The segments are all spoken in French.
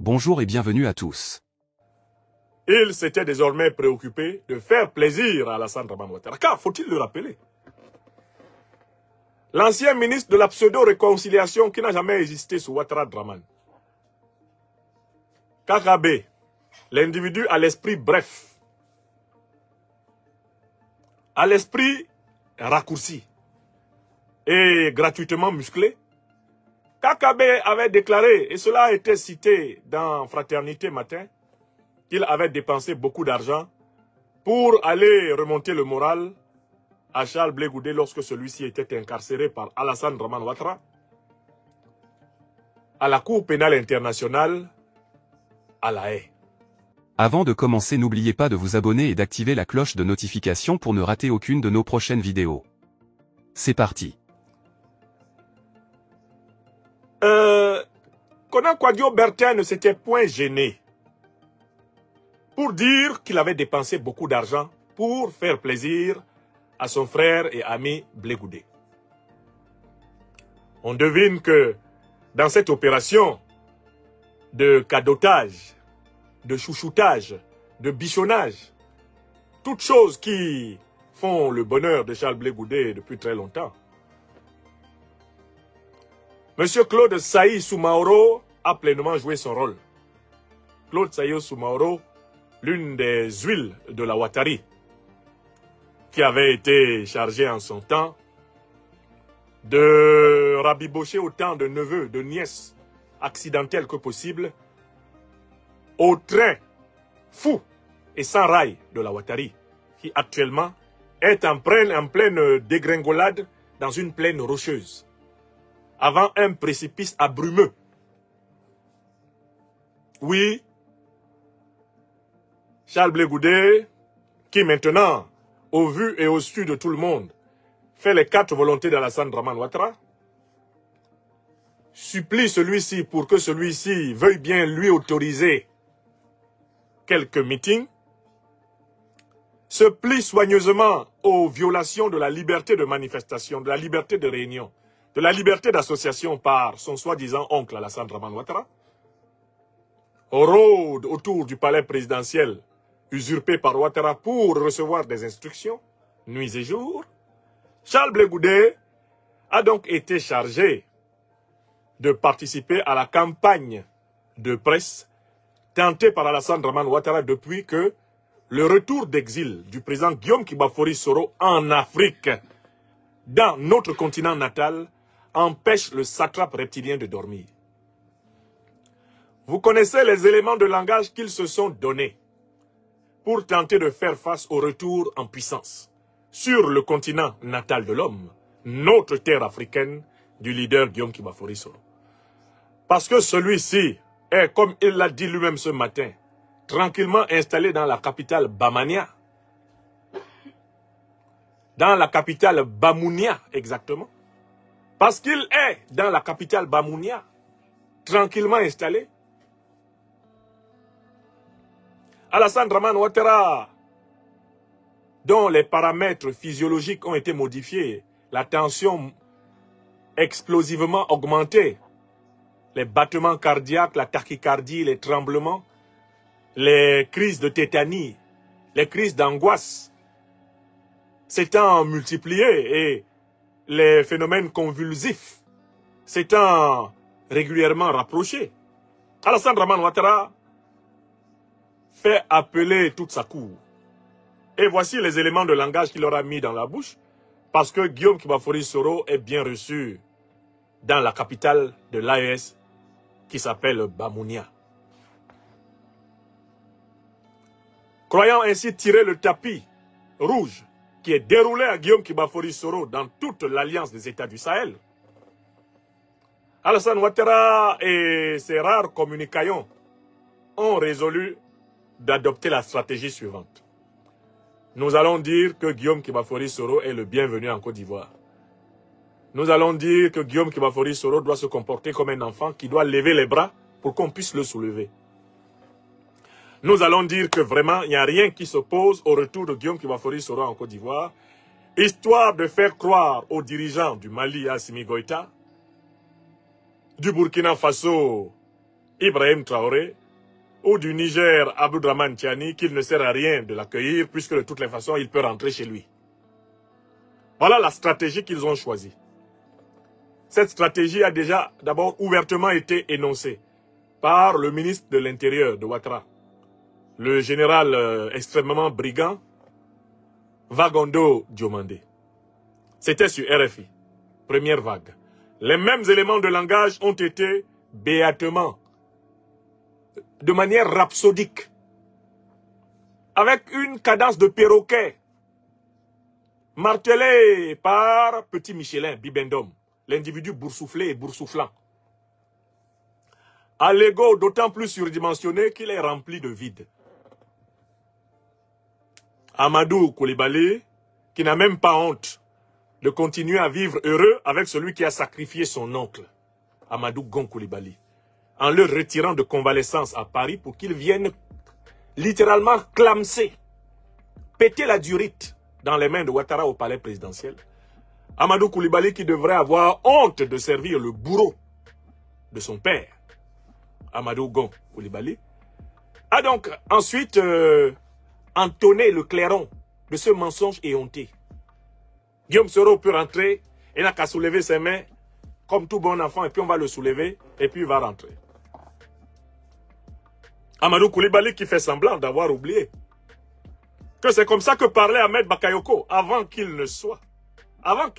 Bonjour et bienvenue à tous. Il s'était désormais préoccupé de faire plaisir à Alassane Dramane Ouattara. Car, faut-il le rappeler, l'ancien ministre de la pseudo-réconciliation qui n'a jamais existé sous Ouattara Dramane, Kakabe, l'individu à l'esprit bref, à l'esprit raccourci et gratuitement musclé, Kakabe avait déclaré, et cela a été cité dans Fraternité Matin, qu'il avait dépensé beaucoup d'argent pour aller remonter le moral à Charles Blé Goudé lorsque celui-ci était incarcéré par Alassane Dramane Ouattara à la Cour pénale internationale à La Haye. Avant de commencer, n'oubliez pas de vous abonner et d'activer la cloche de notification pour ne rater aucune de nos prochaines vidéos. C'est parti. Konan Kwadjo Bertin ne s'était point gêné pour dire qu'il avait dépensé beaucoup d'argent pour faire plaisir à son frère et ami Blé Goudé. On devine que dans cette opération de cadotage, de chouchoutage, de bichonnage, toutes choses qui font le bonheur de Charles Blé Goudé depuis très longtemps, Monsieur Claude Saï Soumaoro a pleinement joué son rôle. Claude Saï Soumaoro, l'une des huiles de la Ouattari, qui avait été chargé en son temps de rabibocher autant de neveux, de nièces accidentelles que possible au train fou et sans rail de la Ouattari, qui actuellement est en pleine dégringolade dans une plaine rocheuse, avant un précipice abrumeux. Oui, Charles Blé Goudé, qui maintenant, au vu et au su de tout le monde, fait les 4 volontés d'Alassane Dramane Ouattara, supplie celui-ci pour que celui-ci veuille bien lui autoriser quelques meetings, se plie soigneusement aux violations de la liberté de manifestation, de la liberté de réunion, de la liberté d'association par son soi-disant oncle Alassane Dramane Ouattara, rôde autour du palais présidentiel usurpé par Ouattara pour recevoir des instructions, nuit et jour. Charles Blé Goudé a donc été chargé de participer à la campagne de presse tentée par Alassane Dramane Ouattara depuis que le retour d'exil du président Guillaume Kibafori Soro en Afrique, dans notre continent natal, empêche le satrape reptilien de dormir. Vous connaissez les éléments de langage qu'ils se sont donnés pour tenter de faire face au retour en puissance sur le continent natal de l'homme, notre terre africaine, du leader Guillaume Kibafori Soro. Parce que celui-ci est, comme il l'a dit lui-même ce matin, tranquillement installé dans la capitale Bamania. Dans la capitale Bamounia, exactement. Parce qu'il est dans la capitale Bamounia, tranquillement installé. Alassane Dramane Ouattara, dont les paramètres physiologiques ont été modifiés, la tension explosivement augmentée, les battements cardiaques, la tachycardie, les tremblements, les crises de tétanie, les crises d'angoisse s'étant multipliées et les phénomènes convulsifs s'étant régulièrement rapprochés, Alassane Dramane Ouattara fait appeler toute sa cour. Et voici les éléments de langage qu'il aura mis dans la bouche, parce que Guillaume Kibafori Soro est bien reçu dans la capitale de l'AES qui s'appelle Bamounia. Croyant ainsi tirer le tapis rouge qui est déroulé à Guillaume Kibafori Soro dans toute l'alliance des États du Sahel, Alassane Ouattara et ses rares communicants ont résolu d'adopter la stratégie suivante. Nous allons dire que Guillaume Kibafori Soro est le bienvenu en Côte d'Ivoire. Nous allons dire que Guillaume Kibafori Soro doit se comporter comme un enfant qui doit lever les bras pour qu'on puisse le soulever. Nous allons dire que vraiment, il n'y a rien qui s'oppose au retour de Guillaume Kibafori Soro en Côte d'Ivoire, histoire de faire croire aux dirigeants du Mali, Assimi Goïta, du Burkina Faso, Ibrahim Traoré, ou du Niger, Abdourahmane Tiani, qu'il ne sert à rien de l'accueillir, puisque de toutes les façons, il peut rentrer chez lui. Voilà la stratégie qu'ils ont choisie. Cette stratégie a déjà d'abord ouvertement été énoncée par le ministre de l'Intérieur de Ouattara, le général extrêmement brigand, Vagondo Diomandé. C'était sur RFI, première vague. Les mêmes éléments de langage ont été béatement, de manière rhapsodique, avec une cadence de perroquet, martelé par Petit Michelin, Bibendum, l'individu boursouflé et boursouflant. À l'ego d'autant plus surdimensionné qu'il est rempli de vide. Amadou Koulibaly, qui n'a même pas honte de continuer à vivre heureux avec celui qui a sacrifié son oncle, Amadou Gon Koulibaly, en le retirant de convalescence à Paris pour qu'il vienne littéralement clamser, péter la durite dans les mains de Ouattara au palais présidentiel. Amadou Koulibaly qui devrait avoir honte de servir le bourreau de son père, Amadou Gon Koulibaly, a donc ensuite entonné le clairon de ce mensonge éhonté. Guillaume Soro peut rentrer et n'a qu'à soulever ses mains comme tout bon enfant, et puis on va le soulever et puis il va rentrer. Amadou Koulibaly qui fait semblant d'avoir oublié que c'est comme ça que parlait Ahmed Bakayoko avant qu'il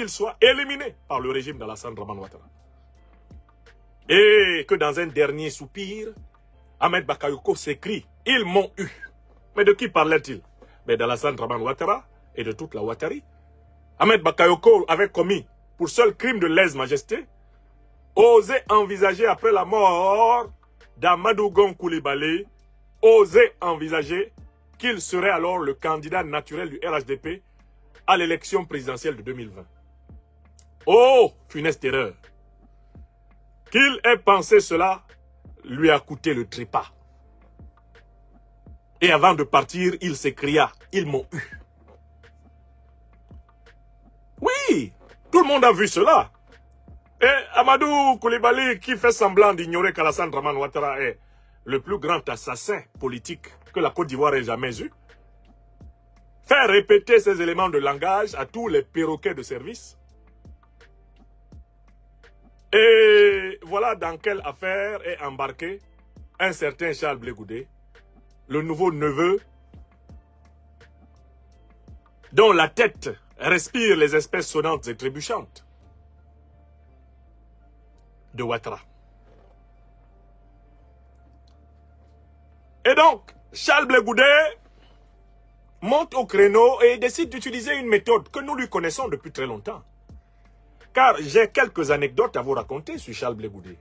soit éliminé par le régime d'Alassane Draman Ouattara. Et que dans un dernier soupir, Ahmed Bakayoko s'écrie « Ils m'ont eu ». Mais de qui parlait-il? Mais d'Alassane Draman Ouattara et de toute la Ouattari. Ahmed Bakayoko avait commis, pour seul crime de lèse-majesté, osé envisager après la mort d'Amadou Gon Koulibaly, osé envisager qu'il serait alors le candidat naturel du RHDP à l'élection présidentielle de 2020. Oh, funeste erreur! Qu'il ait pensé cela lui a coûté le trépas. Et avant de partir, il s'écria « Ils m'ont eu ». Oui, tout le monde a vu cela. Et Amadou Koulibaly qui fait semblant d'ignorer qu'Alassane Draman Ouattara est le plus grand assassin politique que la Côte d'Ivoire ait jamais eu, fait répéter ces éléments de langage à tous les perroquets de service. Et voilà dans quelle affaire est embarqué un certain Charles Blé Goudé, le nouveau neveu dont la tête respire les espèces sonnantes et trébuchantes de Ouattara. Et donc, Charles Blé Goudé monte au créneau et décide d'utiliser une méthode que nous lui connaissons depuis très longtemps. Car j'ai quelques anecdotes à vous raconter sur Charles Blé Goudé.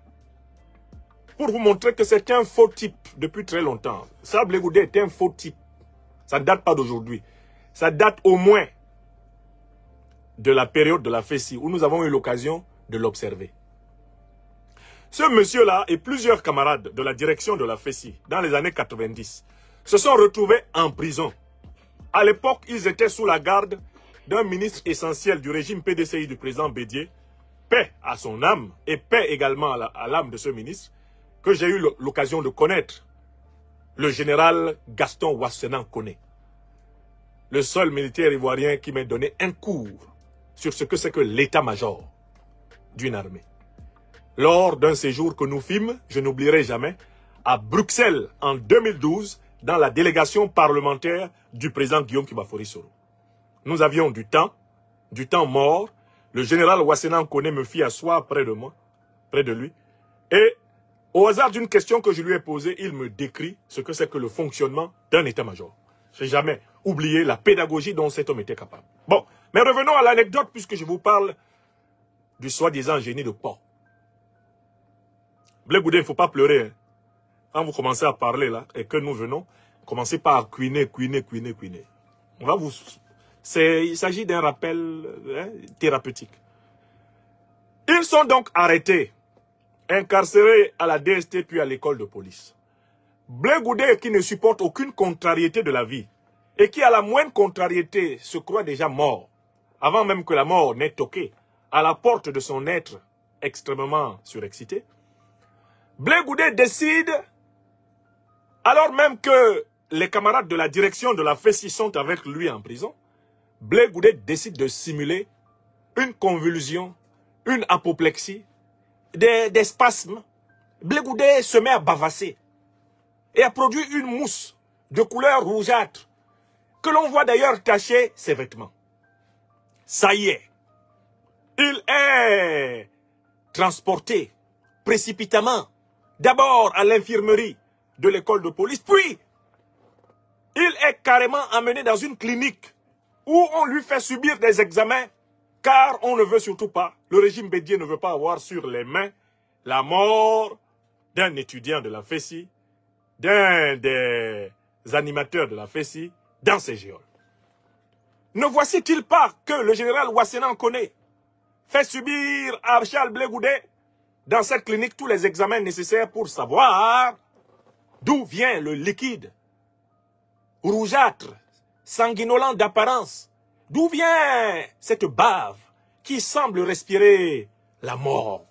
Pour vous montrer que c'est un faux type depuis très longtemps. Charles Blé Goudé est un faux type. Ça ne date pas d'aujourd'hui. Ça date au moins de la période de la FESI où nous avons eu l'occasion de l'observer. Ce monsieur-là et plusieurs camarades de la direction de la FESI dans les années 90 se sont retrouvés en prison. À l'époque, ils étaient sous la garde d'un ministre essentiel du régime PDCI du président Bédié, paix à son âme et paix également à l'âme de ce ministre, que j'ai eu l'occasion de connaître, le général Gaston Wassenan Koné, le seul militaire ivoirien qui m'a donné un cours sur ce que c'est que l'état-major d'une armée. Lors d'un séjour que nous fîmes, je n'oublierai jamais, à Bruxelles en 2012, dans la délégation parlementaire du président Guillaume Kibafori Soro. Nous avions du temps mort. Le général Wassenan Koné me fit asseoir près de moi, près de lui. Et au hasard d'une question que je lui ai posée, il me décrit ce que c'est que le fonctionnement d'un état-major. Je n'ai jamais oublié la pédagogie dont cet homme était capable. Bon, mais revenons à l'anecdote puisque je vous parle du soi-disant génie de Port. Blé Goudé, il ne faut pas pleurer. Hein. Quand vous commencez à parler là, et que nous venons, commencez pas à cuiner. On va vous... Il s'agit d'un rappel thérapeutique. Ils sont donc arrêtés, incarcérés à la DST puis à l'école de police. Blé Goudé qui ne supporte aucune contrariété de la vie et qui à la moindre contrariété se croit déjà mort, avant même que la mort n'ait toqué à la porte de son être extrêmement surexcité. Blé Goudé décide, alors même que les camarades de la direction de la FESI sont avec lui en prison, Blé Goudé décide de simuler une convulsion, une apoplexie, des spasmes. Blé Goudé se met à bavasser et a produit une mousse de couleur rougeâtre que l'on voit d'ailleurs tacher ses vêtements. Ça y est, il est transporté précipitamment, d'abord à l'infirmerie de l'école de police, puis il est carrément amené dans une clinique où on lui fait subir des examens, car on ne veut surtout pas, le régime bédier ne veut pas avoir sur les mains la mort d'un étudiant de la FESI, d'un des animateurs de la FESI, dans ses geôles. Ne voici-t-il pas que le général Ouassenan Koné fait subir à Charles Blé Goudé dans cette clinique tous les examens nécessaires pour savoir d'où vient le liquide rougeâtre, sanguinolent d'apparence, d'où vient cette bave qui semble respirer la mort.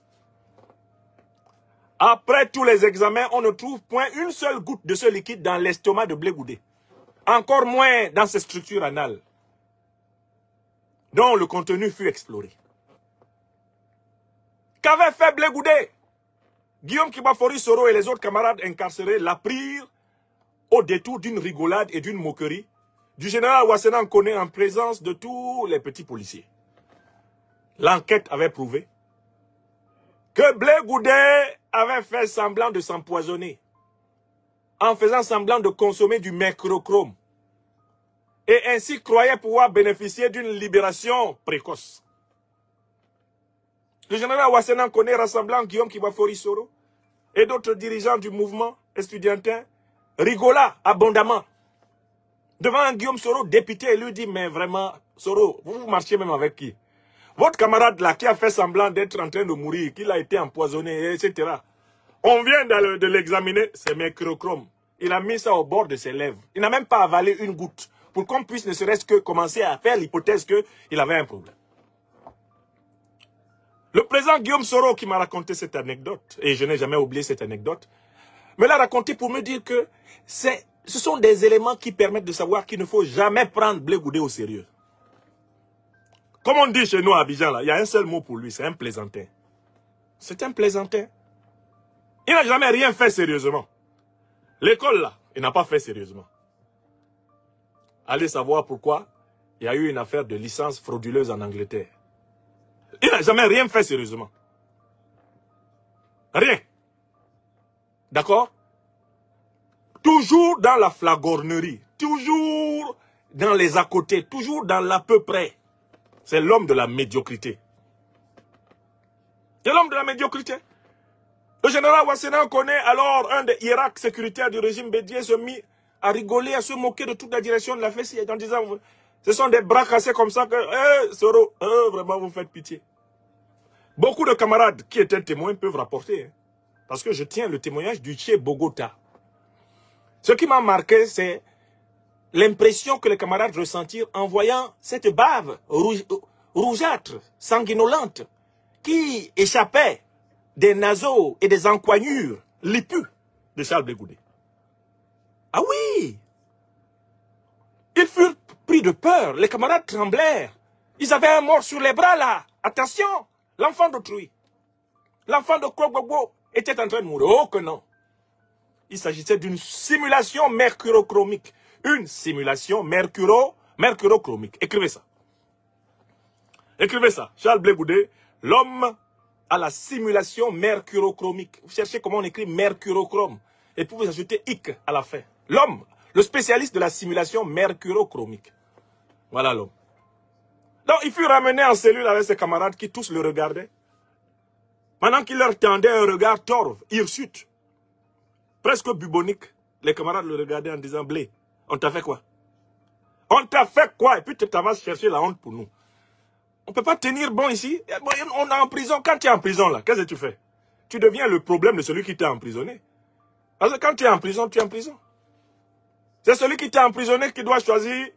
Après tous les examens, on ne trouve point une seule goutte de ce liquide dans l'estomac de Blé Goudé, encore moins dans ses structures anales, dont le contenu fut exploré. Qu'avait fait Blé Goudé? Guillaume Kibafori Soro et les autres camarades incarcérés l'apprirent au détour d'une rigolade et d'une moquerie du général Ouassenan Koné en présence de tous les petits policiers. L'enquête avait prouvé que Blé Goudé avait fait semblant de s'empoisonner en faisant semblant de consommer du mercurochrome et ainsi croyait pouvoir bénéficier d'une libération précoce. Le général Ouassenan Koné, rassemblant Guillaume Kibafori Soro et d'autres dirigeants du mouvement estudiantin, rigola abondamment devant un Guillaume Soro député et lui dit: mais vraiment, Soro, vous marchez même avec qui? Votre camarade là qui a fait semblant d'être en train de mourir, qu'il a été empoisonné, etc. On vient de l'examiner, c'est mercurochrome. Il a mis ça au bord de ses lèvres. Il n'a même pas avalé une goutte pour qu'on puisse ne serait-ce que commencer à faire l'hypothèse qu'il avait un problème. Le président Guillaume Soro qui m'a raconté cette anecdote, et je n'ai jamais oublié cette anecdote, me l'a raconté pour me dire que ce sont des éléments qui permettent de savoir qu'il ne faut jamais prendre Blé Goudé au sérieux. Comme on dit chez nous à Abidjan, là, il y a un seul mot pour lui, c'est un plaisantin. C'est un plaisantin. Il n'a jamais rien fait sérieusement. L'école là, il n'a pas fait sérieusement. Allez savoir pourquoi il y a eu une affaire de licence frauduleuse en Angleterre. Il n'a jamais rien fait sérieusement. Rien. D'accord? Toujours dans la flagornerie, toujours dans les à côté, toujours dans l'à peu près. C'est l'homme de la médiocrité. C'est l'homme de la médiocrité. Le général Ouassenan Koné, alors un des hiérarques sécuritaires du régime bédier, se mit à rigoler, à se moquer de toute la direction de la FESI en disant: ce sont des bras cassés comme ça que, Soro, vraiment vous faites pitié. Beaucoup de camarades qui étaient témoins peuvent rapporter, hein, parce que je tiens le témoignage du Che Bogota. Ce qui m'a marqué, c'est l'impression que les camarades ressentirent en voyant cette bave rougeâtre, sanguinolente, qui échappait des naseaux et des encoignures lipus de Charles Blé Goudé. Ah oui! Ils furent pris de peur, les camarades tremblèrent. Ils avaient un mort sur les bras là. Attention, l'enfant d'autrui. L'enfant de Krogbobo était en train de mourir. Oh que non! Il s'agissait d'une simulation mercurochromique. Une simulation mercurochromique. Écrivez ça. Écrivez ça. Charles Blé Goudé, l'homme à la simulation mercurochromique. Vous cherchez comment on écrit mercurochrome. Et puis vous ajoutez ic à la fin. L'homme, le spécialiste de la simulation mercurochromique. Voilà l'homme. Donc il fut ramené en cellule avec ses camarades qui tous le regardaient. Pendant qu'il leur tendait un regard torve, hirsute, presque bubonique, les camarades le regardaient en disant: Blé, on t'a fait quoi? On t'a fait quoi? Et puis tu vas chercher la honte pour nous. On ne peut pas tenir bon ici. On est en prison. Quand tu es en prison, là, qu'est-ce que tu fais? Tu deviens le problème de celui qui t'a emprisonné. Parce que quand tu es en prison, tu es en prison. C'est celui qui t'a emprisonné qui doit choisir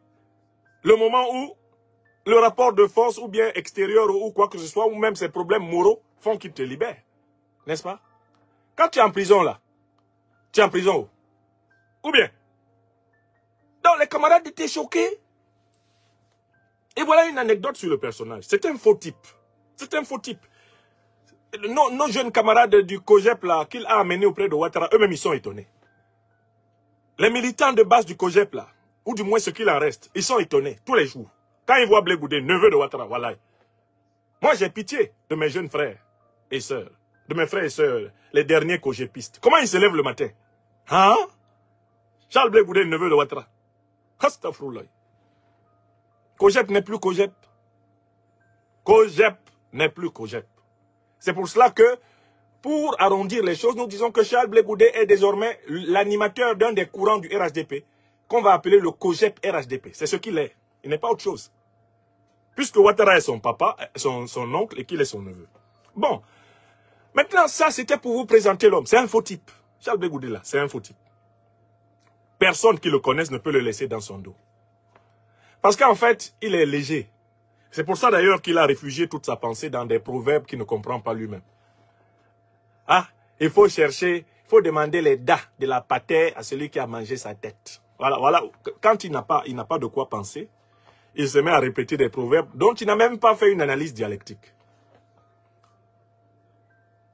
le moment où le rapport de force, ou bien extérieur, ou quoi que ce soit, ou même ses problèmes moraux, font qu'il te libère. N'est-ce pas? Quand tu es en prison là, tu es en prison où? Ou bien? Donc les camarades étaient choqués. Et voilà une anecdote sur le personnage. C'est un faux type. C'est un faux type. Nos jeunes camarades du COGEP là, qu'il a amenés auprès de Ouattara, eux-mêmes ils sont étonnés. Les militants de base du COGEP là, ou du moins ce qu'il en reste, ils sont étonnés tous les jours. Quand ils voient Blé Goudé, neveu de Ouattara, voilà. Moi j'ai pitié de mes jeunes frères et sœurs, de mes frères et sœurs, les derniers COGEPistes. Comment ils se lèvent le matin? Hein? Charles Blé Goudé, neveu de Ouattara. Astafroullah. COGEP n'est plus COGEP. COGEP n'est plus COGEP. C'est pour cela que, pour arrondir les choses, nous disons que Charles Blé Goudé est désormais l'animateur d'un des courants du RHDP, qu'on va appeler le COGEP RHDP. C'est ce qu'il est. Il n'est pas autre chose. Puisque Ouattara est son papa, son oncle, et qu'il est son neveu. Bon. Maintenant, ça, c'était pour vous présenter l'homme. C'est un faux type. Charles Blé Goudé, là, c'est un faux type. Personne qui le connaisse ne peut le laisser dans son dos. Parce qu'en fait, il est léger. C'est pour ça d'ailleurs qu'il a réfugié toute sa pensée dans des proverbes qu'il ne comprend pas lui-même. Ah, il faut chercher, il faut demander les das de la patère à celui qui a mangé sa tête. Voilà, voilà. Quand il n'a pas de quoi penser, il se met à répéter des proverbes dont il n'a même pas fait une analyse dialectique.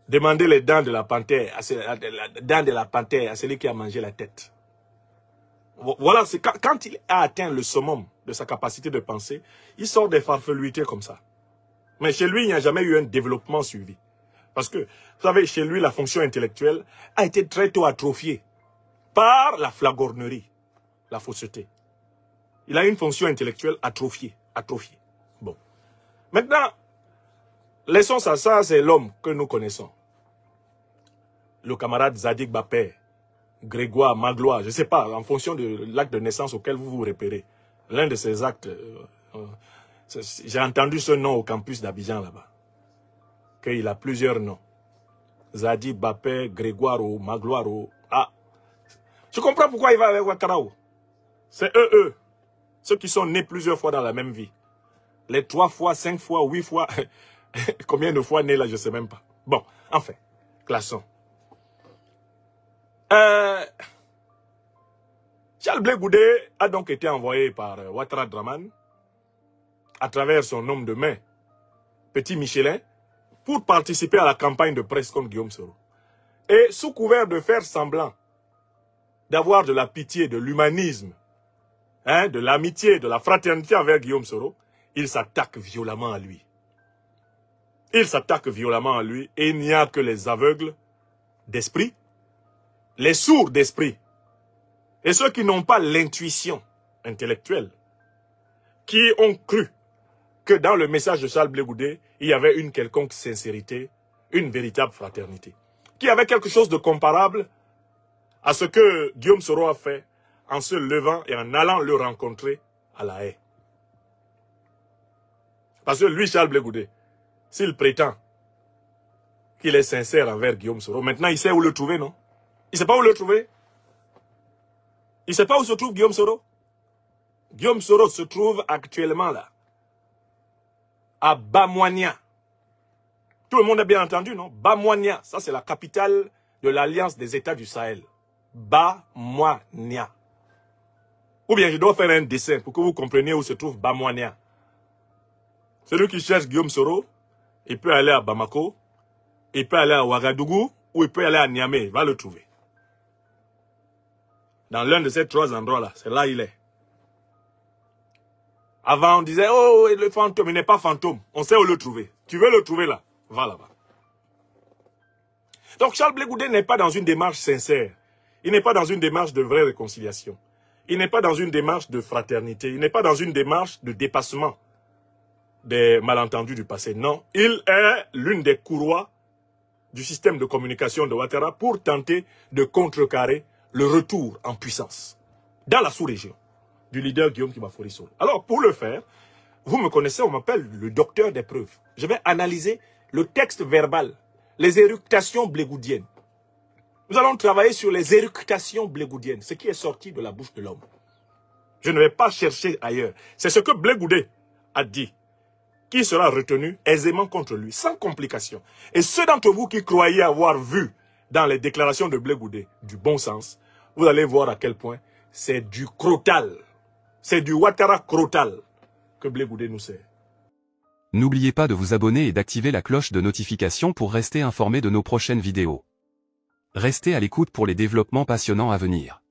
Demandez les dents de la panthère à celui qui a mangé la tête. Voilà, c'est quand il a atteint le summum de sa capacité de penser, il sort des farfeluités comme ça. Mais chez lui, il n'y a jamais eu un développement suivi. Parce que, vous savez, chez lui, la fonction intellectuelle a été très tôt atrophiée par la flagornerie, la fausseté. Il a une fonction intellectuelle atrophiée. Bon. Maintenant, laissons ça, c'est l'homme que nous connaissons. Le camarade Zadig Bapé, Grégoire, Magloire, je ne sais pas, en fonction de l'acte de naissance auquel vous vous repérez. L'un de ces actes, j'ai entendu ce nom au campus d'Abidjan là-bas. Qu'il a plusieurs noms. Zadig Bapé, Grégoire, Magloire. Ah, je comprends pourquoi il va avec Ouattara. C'est eux. Ceux qui sont nés plusieurs fois dans la même vie. Les 3 fois, 5 fois, 8 fois. Combien de fois nés là, je ne sais même pas. Bon, enfin, classons. Charles Blé Goudé a donc été envoyé par Ouattara Draman à travers son homme de main, Petit Michelin, pour participer à la campagne de presse contre Guillaume Soro. Et sous couvert de faire semblant d'avoir de la pitié, de l'humanisme, de l'amitié, de la fraternité envers Guillaume Soro, il s'attaque violemment à lui. Il s'attaque violemment à lui et il n'y a que les aveugles d'esprit, les sourds d'esprit et ceux qui n'ont pas l'intuition intellectuelle, qui ont cru que dans le message de Charles Blé Goudé, il y avait une quelconque sincérité, une véritable fraternité, qui avait quelque chose de comparable à ce que Guillaume Soro a fait en se levant et en allant le rencontrer à La Haye. Parce que lui, Charles Blé Goudé, s'il prétend qu'il est sincère envers Guillaume Soro, maintenant il sait où le trouver, non? Il ne sait pas où le trouver. Il ne sait pas où se trouve Guillaume Soro. Guillaume Soro se trouve actuellement là, à Bamouania. Tout le monde a bien entendu, non? Bamouania, ça c'est la capitale de l'Alliance des États du Sahel. Bamouania. Ou bien je dois faire un dessin pour que vous compreniez où se trouve Bamouania. Celui qui cherche Guillaume Soro, il peut aller à Bamako, il peut aller à Ouagadougou, ou il peut aller à Niamey, il va le trouver. Dans l'un de ces 3 endroits-là, c'est là il est. Avant, on disait, oh, le fantôme, il n'est pas fantôme. On sait où le trouver. Tu veux le trouver là, va là-bas. Donc Charles Blé Goudé n'est pas dans une démarche sincère. Il n'est pas dans une démarche de vraie réconciliation. Il n'est pas dans une démarche de fraternité. Il n'est pas dans une démarche de dépassement des malentendus du passé. Non, il est l'une des courroies du système de communication de Ouattara pour tenter de contrecarrer le retour en puissance dans la sous-région du leader Guillaume Kibafori Soro. Alors, pour le faire, vous me connaissez, on m'appelle le docteur des preuves. Je vais analyser le texte verbal, les éructations blégoudiennes. Nous allons travailler sur les éructations blégoudiennes, ce qui est sorti de la bouche de l'homme. Je ne vais pas chercher ailleurs. C'est ce que Blé Goudé a dit, qui sera retenu aisément contre lui, sans complication. Et ceux d'entre vous qui croyaient avoir vu dans les déclarations de Blé Goudé du bon sens, vous allez voir à quel point c'est du crotal. C'est du Ouattara crotal que Blé Goudé nous sert. N'oubliez pas de vous abonner et d'activer la cloche de notification pour rester informé de nos prochaines vidéos. Restez à l'écoute pour les développements passionnants à venir.